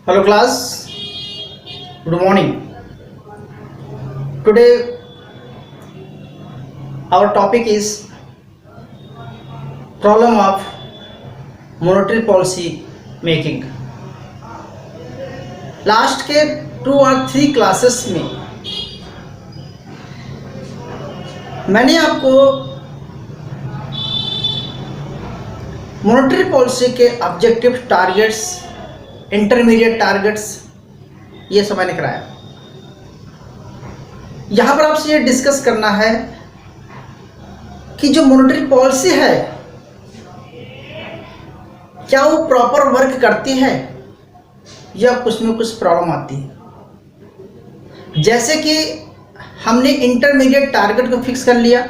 Hello class, good morning. Today our topic is problem of monetary policy making. Last के 2 और 3 classes में मैंने आपको मॉनेटरी पॉलिसी के ऑब्जेक्टिव, टारगेट्स, इंटरमीडिएट टारगेट्स ये सब मैंने कराया। यहाँ पर आपसे ये डिस्कस करना है कि जो मॉनेटरी पॉलिसी है क्या वो प्रॉपर वर्क करती है या कुछ में कुछ प्रॉब्लम आती है। जैसे कि हमने इंटरमीडिएट टारगेट को फिक्स कर लिया,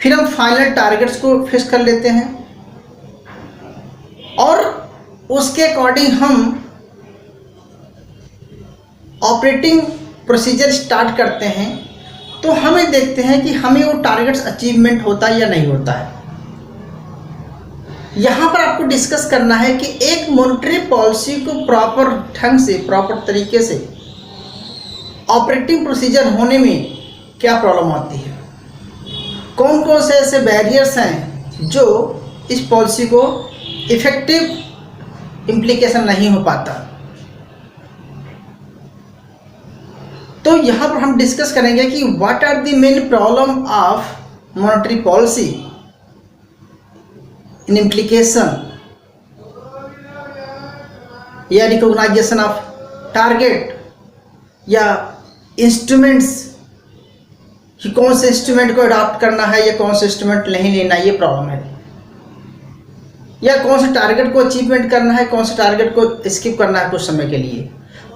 फिर हम फाइनल टारगेट्स को फिक्स कर लेते हैं और उसके अकॉर्डिंग हम ऑपरेटिंग प्रोसीजर स्टार्ट करते हैं, तो हमें देखते हैं कि हमें वो टारगेट्स अचीवमेंट होता है या नहीं होता है। यहाँ पर आपको डिस्कस करना है कि एक मॉनेटरी पॉलिसी को प्रॉपर ढंग से, प्रॉपर तरीके से ऑपरेटिंग प्रोसीजर होने में क्या प्रॉब्लम आती है, कौन कौन से ऐसे बैरियर्स हैं जो इस पॉलिसी को इफेक्टिव इम्प्लीकेशन नहीं हो पाता। तो यहाँ पर हम डिस्कस करेंगे कि what are the main problem of monetary policy in implication या रिकॉग्नाइजेशन ऑफ टारगेट या इंस्ट्रूमेंट्स, कि कौन से इंस्ट्रूमेंट को अडॉप्ट करना है या कौन से इंस्ट्रूमेंट नहीं लेना, ये प्रॉब्लम है। या कौन से टारगेट को अचीवमेंट करना है, कौन से टारगेट को स्किप करना है कुछ समय के लिए।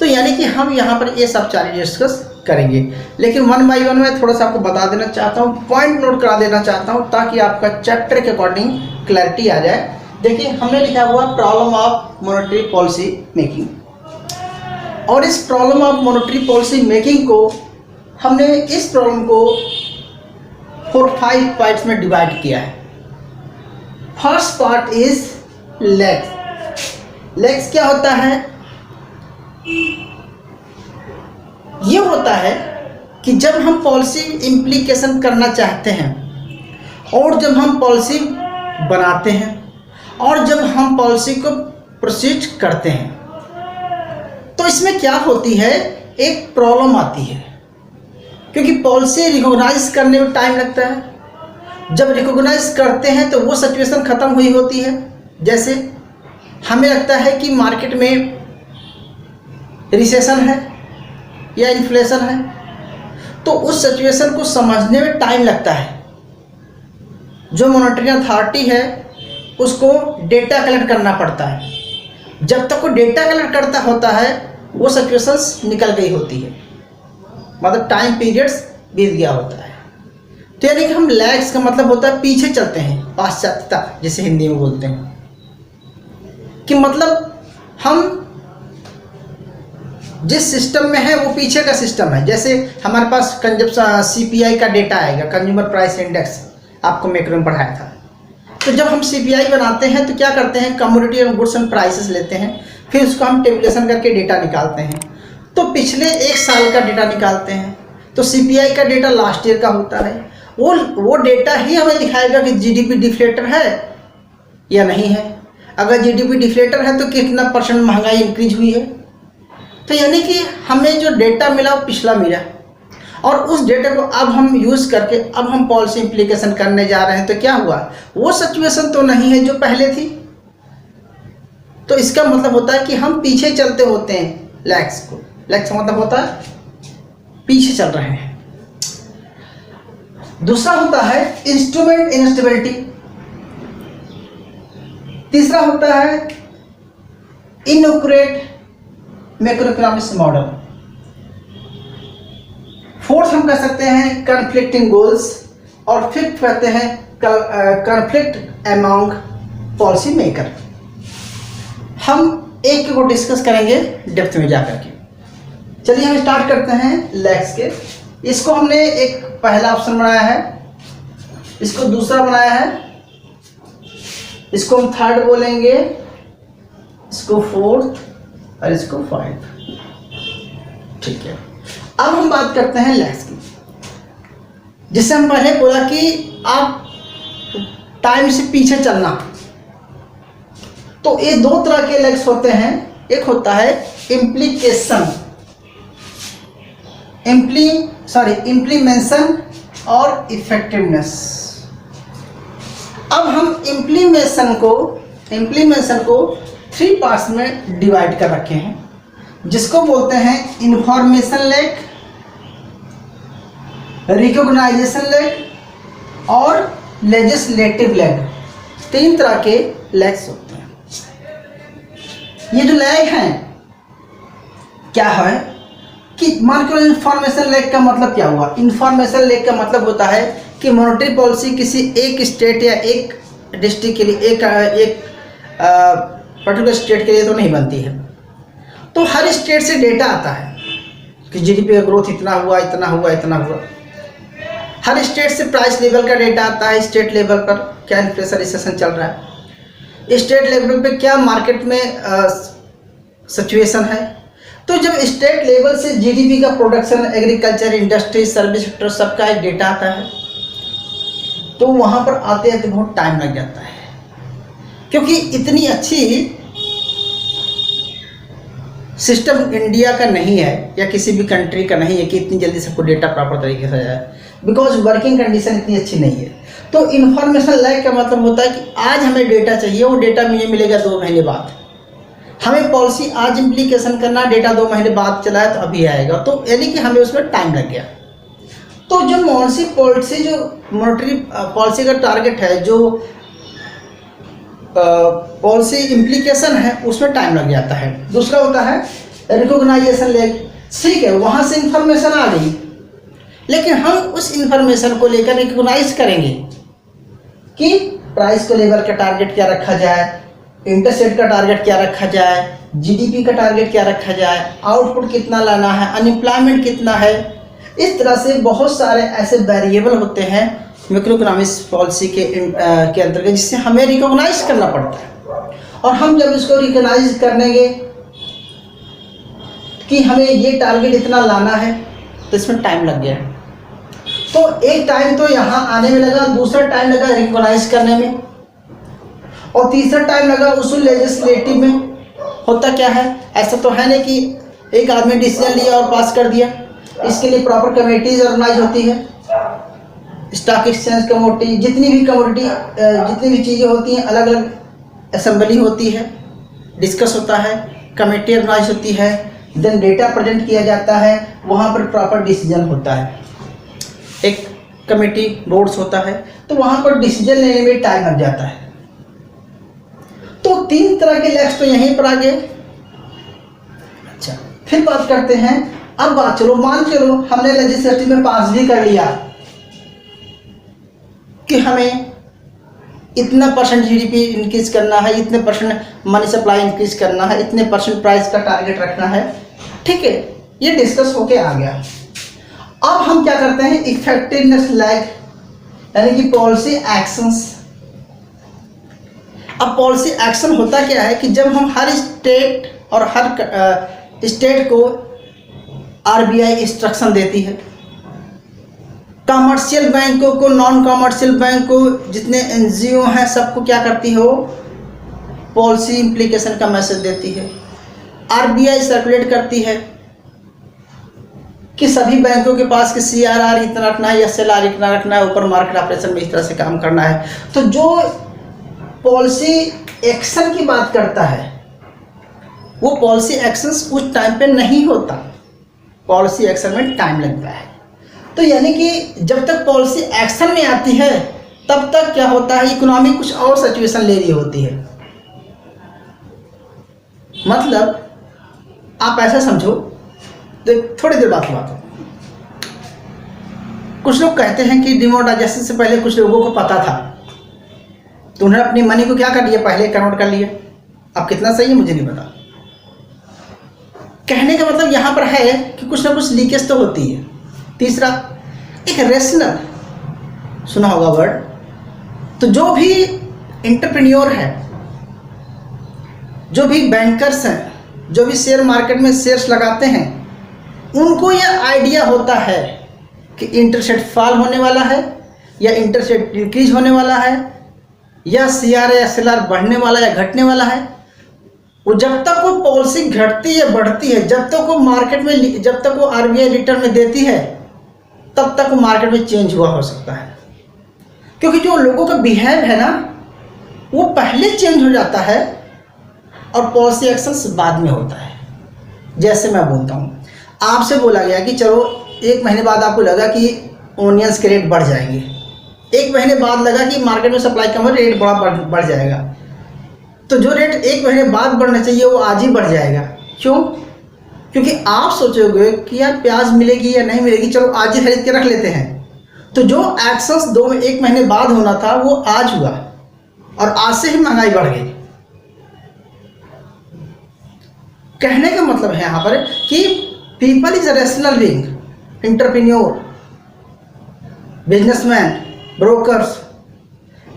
तो यानी कि हम यहाँ पर ये सब चीज़ें डिस्कस करेंगे, लेकिन 1 बाय 1 मैं थोड़ा सा आपको बता देना चाहता हूँ, पॉइंट नोट करा देना चाहता हूँ ताकि आपका चैप्टर के अकॉर्डिंग क्लैरिटी आ जाए। देखिए, हमने लिखा हुआ problem of monetary policy making, और इस problem of monetary policy making को हमने इस प्रॉब्लम को 4-5 पार्ट्स में डिवाइड किया है। First part is legs. Legs क्या होता है? ये होता है कि जब हम पॉलिसी इम्प्लीकेशन करना चाहते हैं और जब हम पॉलिसी बनाते हैं और जब हम पॉलिसी को प्रोसीड करते हैं, तो इसमें क्या होती है, एक प्रॉब्लम आती है, क्योंकि पॉलिसी रिकॉग्नाइज करने में टाइम लगता है। जब रिकॉग्नाइज करते हैं तो वो सिचुएशन ख़त्म हुई होती है। जैसे हमें लगता है कि मार्केट में रिसेशन है या इन्फ्लेशन है, तो उस सिचुएशन को समझने में टाइम लगता है। जो मॉनेटरी अथॉरिटी है उसको डेटा कलेक्ट करना पड़ता है। जब तक वो डेटा कलेक्ट करता होता है वो सिचुएशंस निकल गई होती है, मतलब टाइम पीरियड्स बीत गया होता है। तो यानी कि हम लैग्स का मतलब होता है पीछे चलते हैं, पाश्चात्यता जिसे हिंदी में बोलते हैं, कि मतलब हम जिस सिस्टम में है वो पीछे का सिस्टम है। जैसे हमारे पास CPI का डेटा आएगा, कंज्यूमर प्राइस इंडेक्स, आपको मैक्रो में पढ़ाया था। तो जब हम CPI बनाते हैं तो क्या करते हैं, commodity and goods and prices लेते हैं, फिर उसको हम टेबुलेशन करके डेटा निकालते हैं। तो पिछले 1 साल का डेटा निकालते हैं, तो CPI का डेटा लास्ट ईयर का होता है। वो डेटा ही हमें दिखाएगा कि GDP डिफ्लेटर है या नहीं है। अगर GDP डिफ्लेटर है तो कितना % महंगाई इंक्रीज हुई है। तो यानी कि हमें जो डेटा मिला वो पिछला मिला, और उस डेटा को अब हम यूज़ करके अब हम पॉलिसी इम्प्लीकेशन करने जा रहे हैं। तो क्या हुआ, वो सिचुएशन तो नहीं है जो पहले थी। तो इसका मतलब होता है कि हम पीछे चलते होते हैं लैग्स को। लैग्स का मतलब होता है पीछे चल रहे हैं। दूसरा होता है इंस्ट्रूमेंट इनस्टेबिलिटी। तीसरा होता है inaccurate macro economics model. Fourth हम कह सकते हैं कॉन्फ्लिक्टिंग गोल्स, और फिफ्थ कहते हैं कॉन्फ्लिक्ट अमॉन्ग पॉलिसी मेकर। हम एक को डिस्कस करेंगे डेप्थ में जाकर के। चलिए हम स्टार्ट करते हैं लैग्स के। इसको हमने एक पहला ऑप्शन बनाया है, इसको दूसरा बनाया है, इसको हम थर्ड बोलेंगे, इसको फोर्थ, और इसको 5। ठीक है, अब हम बात करते हैं लैग्स की। जिससे हम पहले बोला कि आप टाइम से पीछे चलना, तो ये दो तरह के लैग्स होते हैं। एक होता है इम्प्लीमेंशन और इफेक्टिवनेस। अब हम इम्प्लीमेंशन को 3 पार्ट्स में डिवाइड कर रखे हैं, जिसको बोलते हैं इंफॉर्मेशन लैग, रिकॉग्नाइजेशन लैग और लेजिस्लेटिव लैग। 3 तरह के लैग्स होते हैं। ये जो लैग हैं क्या है कि मान के इंफॉर्मेशन लैग का मतलब क्या हुआ? इंफॉर्मेशन लैग का मतलब होता है कि मॉनेटरी पॉलिसी किसी एक स्टेट या एक डिस्ट्रिक्ट के लिए, एक पर्टिकुलर स्टेट के लिए तो नहीं बनती है। तो हर स्टेट से डेटा आता है कि जीडीपी का ग्रोथ इतना हुआ, इतना हुआ, इतना हुआ। हर स्टेट से प्राइस लेवल का डेटा आता है, स्टेट लेवल पर क्या इन्फ्लेशन रिसेशन चल रहा है, स्टेट लेवल पे क्या मार्केट में सिचुएशन है। तो जब स्टेट लेवल से जीडीपी का production, agriculture, industry, service sector, सबका एक डेटा आता है, तो वहाँ पर आते आते बहुत टाइम लग जाता है, क्योंकि इतनी अच्छी सिस्टम इंडिया का नहीं है या किसी भी कंट्री का नहीं है कि इतनी जल्दी सबको डेटा प्रॉपर तरीके से जाए, बिकॉज वर्किंग कंडीशन इतनी अच्छी नहीं है। तो इन्फॉर्मेशन लैग का मतलब होता है कि आज हमें डेटा चाहिए, वो डेटा मुझे मिलेगा 2 महीने बाद। हमें पॉलिसी आज इम्प्लीकेशन करना, डेटा 2 महीने बाद चला है तो अभी आएगा, तो यानी कि हमें उसमें टाइम लग गया। तो जो मॉनेटरी पॉलिसी का टारगेट है, जो पॉलिसी इम्प्लीकेशन है, उसमें टाइम लग जाता है। दूसरा होता है रिकॉग्नाइजेशन लैग। ठीक है, वहाँ से इंफॉर्मेशन आ गई, लेकिन हम उस इंफॉर्मेशन को लेकर रिकॉग्नाइज करेंगे कि प्राइस को लेवल का टारगेट क्या रखा जाए, इंटरेस्ट रेट का टारगेट क्या रखा जाए, जीडीपी का टारगेट क्या रखा जाए, आउटपुट कितना लाना है, अनएम्प्लॉयमेंट कितना है। इस तरह से बहुत सारे ऐसे वेरिएबल होते हैं मैक्रो इकोनॉमिक्स पॉलिसी के अंतर्गत, जिससे हमें रिकॉग्नाइज करना पड़ता है। और हम जब इसको रिकॉग्नाइज करेंगे कि हमें ये टारगेट इतना लाना है, तो इसमें टाइम लग गया। तो एक टाइम तो यहाँ आने में लगा, दूसरा टाइम लगा रिकॉग्नाइज करने में, और तीसरा टाइम लगा उस लेजिस्लेटिव में। होता क्या है, ऐसा तो है नहीं कि एक आदमी डिसीजन लिया और पास कर दिया। इसके लिए प्रॉपर कमेटीज ऑर्गेनाइज होती है, स्टॉक एक्सचेंज कमेटी, जितनी भी चीज़ें होती हैं, अलग अलग असेंबली होती है, डिस्कस होता है, कमेटी ऑर्गेनाइज होती है, देन डेटा प्रेजेंट किया जाता है, वहाँ पर प्रॉपर डिसीजन होता है। एक कमेटी बोर्ड्स होता है, तो वहाँ पर डिसीजन लेने में टाइम लग जाता है। तो 3 तरह के लैग्स तो यहीं पर आ गए। अच्छा, फिर बात करते हैं। अब बात चलो, मान चलो हमने लेजिस्लेटिव में पास भी कर लिया कि हमें इतना % जीडीपी इंक्रीज करना है, इतने % मनी सप्लाई इंक्रीज करना है, इतने % प्राइस का टारगेट रखना है। ठीक है, ये डिस्कस होके आ गया। अब हम क्या करते हैं, इफेक्टिवनेस लैग, यानी कि पॉलिसी एक्शंस। अब पॉलिसी एक्शन होता क्या है कि जब हम हर स्टेट और हर स्टेट को आरबीआई इंस्ट्रक्शन देती है, कमर्शियल बैंकों को, नॉन कमर्शियल बैंक को, जितने एनजीओ हैं सबको क्या करती हो, पॉलिसी इम्प्लीकेशन का मैसेज देती है। आरबीआई सर्कुलेट करती है कि सभी बैंकों के पास कि सीआरआर इतना रखना है, एसएलआर इतना रखना है, ऊपर मार्केट ऑपरेशन में इस तरह से काम करना है। तो जो पॉलिसी एक्शन की बात करता है, वो पॉलिसी एक्शंस उस टाइम पे नहीं होता, पॉलिसी एक्शन में टाइम लगता है। तो यानी कि जब तक पॉलिसी एक्शन में आती है, तब तक क्या होता है, इकोनॉमी कुछ और सिचुएशन ले रही होती है। मतलब आप ऐसा समझो, थोड़ी देर बात हुआ तो कुछ लोग कहते हैं कि डिमोनेटाइजेशन से पहले कुछ लोगों को पता था, तो उन्होंने अपनी मनी को क्या कर लिया, पहले कन्वर्ट कर लिया। अब कितना सही है मुझे नहीं पता। कहने का मतलब यहाँ पर है कि कुछ ना कुछ लीकेज तो होती है। तीसरा, एक रेशनल, सुना होगा वर्ड, तो जो भी एंटरप्रेन्योर है, जो भी बैंकर्स हैं, जो भी शेयर मार्केट में शेयर्स लगाते हैं, उनको यह आइडिया होता है कि इंटरेस्ट रेट फॉल होने वाला है या इंटरेस्ट रेट इंक्रीज होने वाला है या CRR या SLR बढ़ने वाला या घटने वाला है। वो जब तक वो पॉलिसी घटती है बढ़ती है, जब तक वो मार्केट में, जब तक वो RBI रिटर्न में देती है, तब तक वो मार्केट में चेंज हुआ हो सकता है। क्योंकि जो लोगों का बिहेव है ना, वो पहले चेंज हो जाता है और पॉलिसी एक्शंस बाद में होता है। जैसे मैं बोलता हूँ, आपसे बोला गया कि चलो 1 महीने बाद आपको लगा कि ओनियंस के रेट बढ़ जाएंगे, 1 महीने बाद लगा कि मार्केट में सप्लाई कम है, रेट बढ़ जाएगा। तो जो रेट 1 महीने बाद बढ़ना चाहिए वो आज ही बढ़ जाएगा। क्यों? क्योंकि आप सोचोगे कि यार प्याज मिलेगी या नहीं मिलेगी, चलो आज ही खरीद के रख लेते हैं। तो जो एक्शंस 1 महीने बाद होना था वो आज हुआ और आज से ही महंगाई बढ़ गई। कहने का मतलब है यहाँ पर कि people is rational being, entrepreneur, businessman, brokers,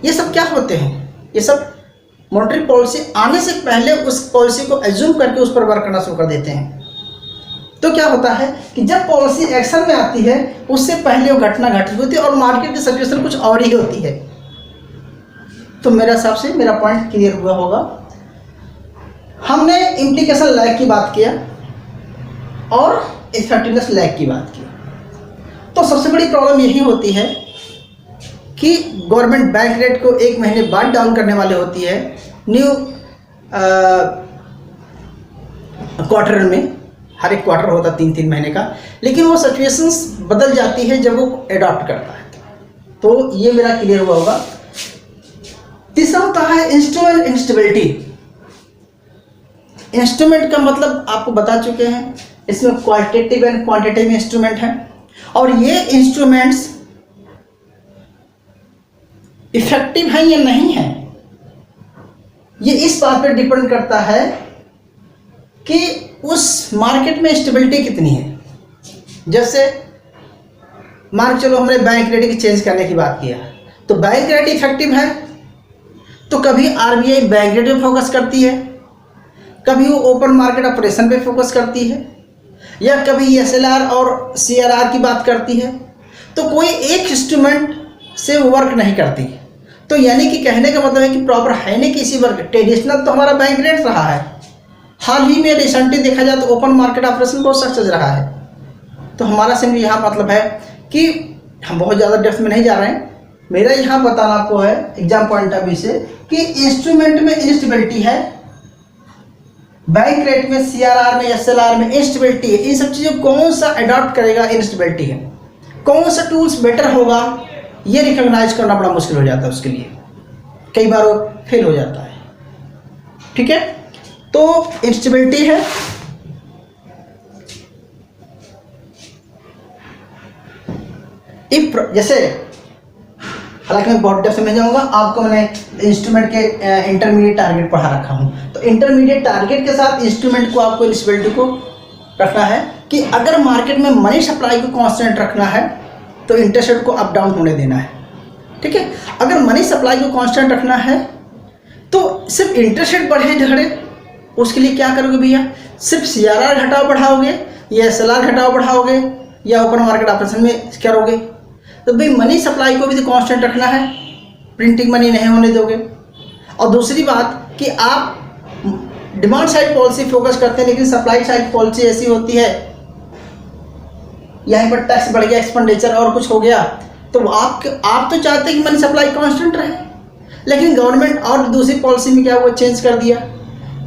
ये सब क्या होते हैं? ये सब मॉनेटरी पॉलिसी आने से पहले उस पॉलिसी को एज्यूम करके उस पर वर्क करना शुरू कर देते हैं। तो क्या होता है कि जब पॉलिसी एक्शन में आती है उससे पहले वो घटना घटित होती है और मार्केट की सिचुएशन कुछ और ही होती है। तो मेरे हिसाब से मेरा पॉइंट क्लियर हुआ होगा। हमने इम्प्लीकेशन लैग की बात किया और इफेक्टिवनेस लैग की बात की। तो सबसे बड़ी प्रॉब्लम यही होती है कि गवर्नमेंट बैंक रेट को 1 महीने बाद डाउन करने वाली होती है न्यू क्वार्टर में। हर एक क्वार्टर होता है 3-3 महीने का, लेकिन वो सिचुएशंस बदल जाती है जब वो अडॉप्ट करता है। तो ये मेरा क्लियर हुआ होगा। तीसरा होता है इंस्ट्रूमेंट इंस्टेबिलिटी। इंस्ट्रूमेंट का मतलब आपको बता चुके हैं, इसमें क्वालिटेटिव एंड क्वांटिटेटिव इंस्ट्रूमेंट है और ये इंस्ट्रूमेंट्स इफेक्टिव हैं या नहीं है, ये इस बात पर डिपेंड करता है कि उस मार्केट में स्टेबिलिटी कितनी है। जैसे मान चलो हमने बैंक रेट की चेंज करने की बात किया, तो बैंक रेट इफेक्टिव है तो कभी RBI बैंक रेट पे फोकस करती है, कभी वो ओपन मार्केट ऑपरेशन पे फोकस करती है, या कभी SLR और CRR की बात करती है। तो कोई एक इंस्ट्रूमेंट से वर्क नहीं करती। तो यानी कि कहने का मतलब है कि प्रॉपर है नहीं किसी वर्क। ट्रेडिशनल तो हमारा बैंक रेट रहा है, हाल ही में रिसेंटली देखा जाए तो ओपन मार्केट ऑपरेशन बहुत सक्सेस रहा है। तो हमारा सिर्फ यहाँ मतलब है कि हम बहुत ज़्यादा डेप्थ में नहीं जा रहे हैं। मेरा यहाँ बताना आपको है एग्जाम पॉइंट ऑफ व्यू से कि इंस्ट्रूमेंट में इंस्टेबिलिटी है, बैंक रेट में, CRR में, SLR में इंस्टेबिलिटी है। इन सब चीज़ों कौन सा अडॉप्ट करेगा, इंस्टेबिलिटी है। कौन सा टूल्स बेटर होगा ये रिकॉग्नाइज करना बड़ा मुश्किल हो जाता है उसके लिए, कई बार वो फेल हो जाता है। ठीक है, तो इंस्टेबिलिटी है। जैसे हालांकि मैं बहुत डेप्थ में जाऊंगा, आपको मैंने इंस्ट्रूमेंट के इंटरमीडिएट टारगेट पढ़ा रखा हूं। तो इंटरमीडिएट टारगेट के साथ इंस्ट्रूमेंट को आपको इंस्टेबिलिटी को रखना है कि अगर मार्केट में मनी सप्लाई को कांस्टेंट रखना है तो इंटरेस्ट रेट को अप डाउन होने देना है। ठीक है, अगर मनी सप्लाई को कांस्टेंट रखना है तो सिर्फ इंटरेस्ट रेट बढ़े झगड़े, उसके लिए क्या करोगे भैया? सिर्फ CRR घटाओ बढ़ाओगे या SLR घटाओ बढ़ाओगे या ओपन मार्केट ऑपरेशन में करोगे? तो भाई मनी सप्लाई को भी तो कांस्टेंट रखना है, प्रिंटिंग मनी नहीं होने दोगे। और दूसरी बात कि आप डिमांड साइड पॉलिसी फोकस करते हैं लेकिन सप्लाई साइड पॉलिसी ऐसी होती है, यहाँ पर टैक्स बढ़ गया, एक्सपेंडिचर और कुछ हो गया, तो आप तो चाहते हैं कि मनी सप्लाई कांस्टेंट रहे, लेकिन गवर्नमेंट और दूसरी पॉलिसी में क्या हुआ, चेंज कर दिया।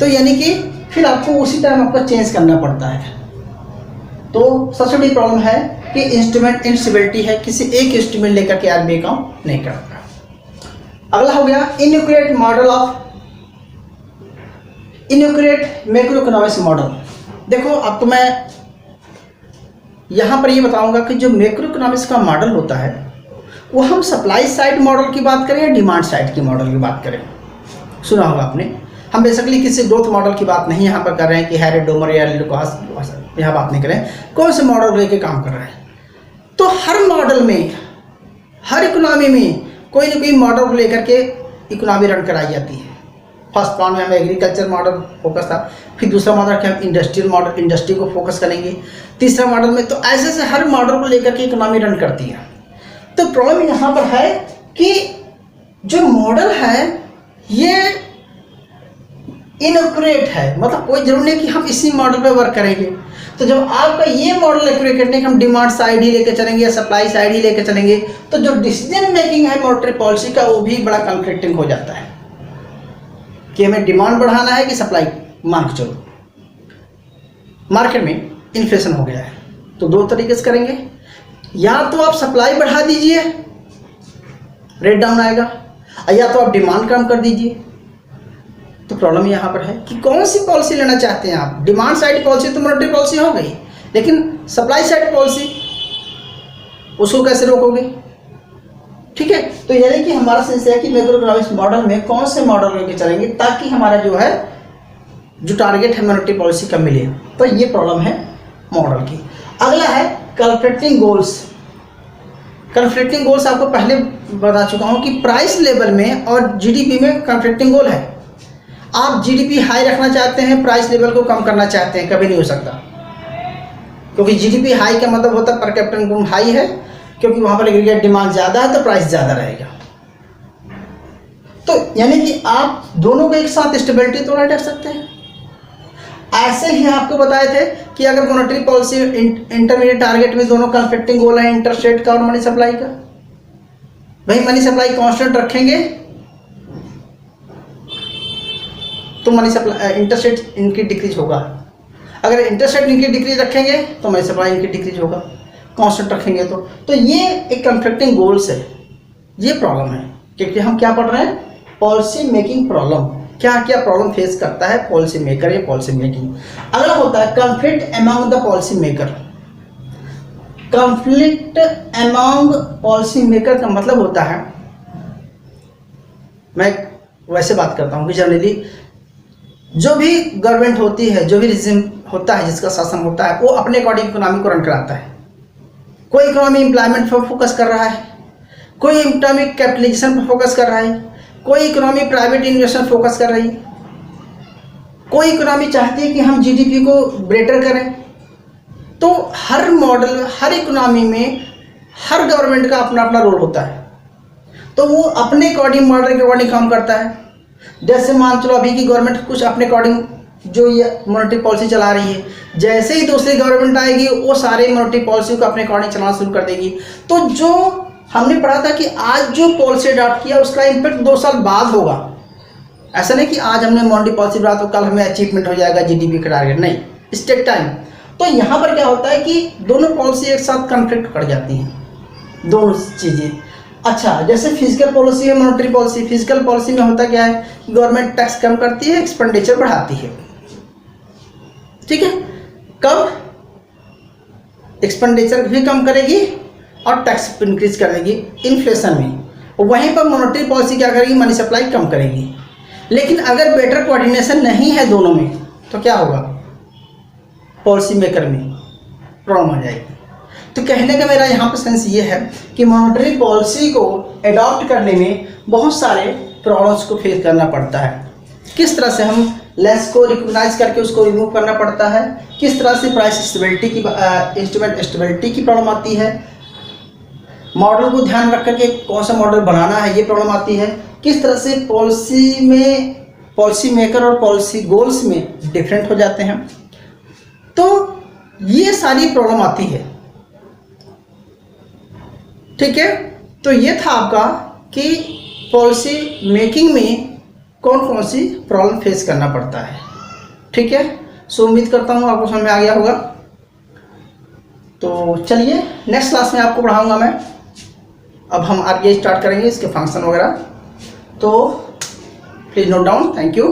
तो यानी कि फिर आपको उसी टाइम आपको चेंज करना पड़ता है। तो सबसे बड़ी प्रॉब्लम है कि इंस्ट्रूमेंट इंस्टेबिलिटी है, किसी एक इंस्ट्रूमेंट लेकर के RBI काम नहीं करता। अगला हो गया inaccurate model of inaccurate macro economics model. देखो आपको मैं यहाँ पर ये बताऊंगा कि जो मैक्रो इकोनॉमिक्स का मॉडल होता है वो हम सप्लाई साइड मॉडल की बात करें या डिमांड साइड की मॉडल की बात करें, सुना होगा आपने। हम बेसिकली किसी ग्रोथ मॉडल की बात नहीं यहाँ पर कर रहे हैं कि हैरी डोमर या लुकास, यहाँ बात नहीं करें, कौन से मॉडल लेके काम कर रहे हैं। तो हर मॉडल में, हर इकोनॉमी में कोई ना कोई मॉडल को लेकर के इकोनॉमी रन कराई जाती है। फर्स्ट पार्ट में हमें एग्रीकल्चर मॉडल फोकस था, फिर दूसरा मॉडल रखे हम इंडस्ट्रियल मॉडल, इंडस्ट्री को फोकस करेंगे तीसरा मॉडल में। तो ऐसे ऐसे हर मॉडल को लेकर के इकोनॉमी रन करती है। तो प्रॉब्लम यहाँ पर है कि जो मॉडल है ये इनएक्यूरेट है, मतलब कोई जरूरी नहीं कि हम इसी मॉडल पे वर्क करेंगे। तो जब आपका ये मॉडल एक्यूरेट करने हम डिमांड साइड ही लेकर चलेंगे या सप्लाई साइड ही लेकर चलेंगे, तो जो डिसीजन मेकिंग है मॉनेटरी पॉलिसी का वो भी बड़ा कॉन्फ्लिक्टिंग हो जाता है कि हमें डिमांड बढ़ाना है कि सप्लाई। मान के चलो मार्केट में इन्फ्लेशन हो गया है, तो दो तरीके से करेंगे, या तो आप सप्लाई बढ़ा दीजिए रेट डाउन आएगा, या तो आप डिमांड कम कर दीजिए। तो प्रॉब्लम यहाँ पर है कि कौन सी पॉलिसी लेना चाहते हैं आप। डिमांड साइड पॉलिसी तो मॉनेटरी पॉलिसी हो गई, लेकिन सप्लाई साइड पॉलिसी उसको कैसे रोकोगे? ठीक है, तो यानी कि हमारा सेंस है कि मैक्रो इकोनॉमिक्स मॉडल में कौन से मॉडल लेके चलेंगे ताकि हमारा जो है जो टारगेट है मॉनेटरी पॉलिसी का मिले। तो ये प्रॉब्लम है मॉडल की। अगला है कॉन्फ्लिक्टिंग गोल्स। कॉन्फ्लिक्टिंग गोल्स आपको पहले बता चुका हूँ कि प्राइस लेवल में और जीडीपी में कॉन्फ्लिक्टिंग गोल है। आप जीडीपी हाई रखना चाहते हैं, प्राइस लेवल को कम करना चाहते हैं, कभी नहीं हो सकता, क्योंकि जीडीपी हाई का मतलब होता है पर कैपिटा इनकम हाई है, क्योंकि वहाँ पर एग्रीगेट डिमांड ज़्यादा है तो प्राइस ज़्यादा रहेगा। तो यानी कि आप दोनों को एक साथ स्टेबिलिटी तो नहीं रख सकते हैं। ऐसे ही आपको बताए थे कि अगर मॉनेटरी पॉलिसी इंटरमीडिएट टारगेट में दोनों कॉन्फ्लिक्टिंग गोल है, इंटरेस्ट रेट का और मनी सप्लाई का। भाई मनी सप्लाई कांस्टेंट रखेंगे तो मनी सप्लाई इंटरेस्ट रेट इनकी डिक्रीज होगा, अगर इंटरेस्ट रेट इनकी डिक्रीज रखेंगे तो मनी सप्लाई इनकी डिक्रीज होगा, कांस्टेंट रखेंगे तो ये एक कॉन्फ्लिक्टिंग गोल्स है। ये प्रॉब्लम है क्योंकि हम क्या पढ़ रहे हैं, पॉलिसी मेकिंग प्रॉब्लम, क्या क्या प्रॉब्लम फेस करता है पॉलिसी मेकर या पॉलिसी मेकिंग। अगला होता है conflict among the policy maker. Conflict among policy maker का मतलब होता है, मैं वैसे बात करता हूँ कि जनरली जो भी गवर्नमेंट होती है, जो भी रिजिम होता है, जिसका शासन होता है, वो अपने अकॉर्डिंग इकोनॉमी को रन कराता है। कोई इकोनॉमी एम्प्लॉयमेंट पर फोकस कर रहा है, कोई इकोनॉमी कैपिटलाइजेशन पर फोकस कर रहा है, कोई इकोनॉमी प्राइवेट इन्वेस्टमेंट फोकस कर रही है, कोई इकोनॉमी चाहती है कि हम जीडीपी को बेटर करें। तो हर मॉडल, हर इकोनॉमी में हर गवर्नमेंट का अपना अपना रोल होता है, तो वो अपने अकॉर्डिंग मॉडल के अकॉर्डिंग काम करता है। जैसे मान चलो अभी की गवर्नमेंट कुछ अपने अकॉर्डिंग जो ये मॉनेटरी पॉलिसी चला रही है, जैसे ही दूसरी गवर्नमेंट आएगी वो सारे मॉनेटरी पॉलिसी को अपने अकॉर्डिंग चलाना शुरू कर देगी। तो जो हमने पढ़ा था कि आज जो पॉलिसी अडॉप्ट किया उसका इम्पैक्ट 2 साल बाद होगा। ऐसा नहीं कि आज हमने मॉनेटरी पॉलिसी बढ़ा तो कल हमें अचीवमेंट हो जाएगा जीडीपी का टारगेट, नहीं, इट्स टेक टाइम। तो यहाँ पर क्या होता है कि दोनों पॉलिसी एक साथ कॉन्फ्लिक्ट कर जाती हैं, दोनों चीज़ें। अच्छा, जैसे फिजिकल पॉलिसी है मॉनेटरी पॉलिसी। फिजिकल पॉलिसी में होता क्या है, गवर्नमेंट टैक्स कम करती है, एक्सपेंडिचर बढ़ाती है। ठीक है, कब एक्सपेंडिचर भी कम करेगी और टैक्स इंक्रीज कर देगी इन्फ्लेशन में, और वहीं पर मॉनेटरी पॉलिसी क्या करेगी, मनी सप्लाई कम करेगी। लेकिन अगर बेटर कोऑर्डिनेशन नहीं है दोनों में तो क्या होगा, पॉलिसी मेकर में प्रॉब्लम आ जाएगी। तो कहने का मेरा यहाँ पर सेंस ये है कि मॉनेटरी पॉलिसी को एडॉप्ट करने में बहुत सारे प्रॉब्लम्स को फेस करना पड़ता है। किस तरह से हम लेस को रिकॉग्नाइज करके उसको रिमूव करना पड़ता है, किस तरह से प्राइस स्टेबिलिटी की इंस्ट्रूमेंट स्टेबिलिटी की प्रॉब्लम आती है, मॉडल को ध्यान रख करके कौन सा मॉडल बनाना है ये प्रॉब्लम आती है, किस तरह से पॉलिसी में पॉलिसी मेकर और पॉलिसी गोल्स में डिफरेंट हो जाते हैं। तो ये सारी प्रॉब्लम आती है। ठीक है, तो ये था आपका कि पॉलिसी मेकिंग में कौन कौन सी प्रॉब्लम फेस करना पड़ता है। ठीक है, सो उम्मीद करता हूँ आपको समझ में आ गया होगा। तो चलिए नेक्स्ट क्लास में आपको पढ़ाऊँगा मैं। अब हम आगे स्टार्ट करेंगे इसके फंक्शन वगैरह, तो please note down. Thank you.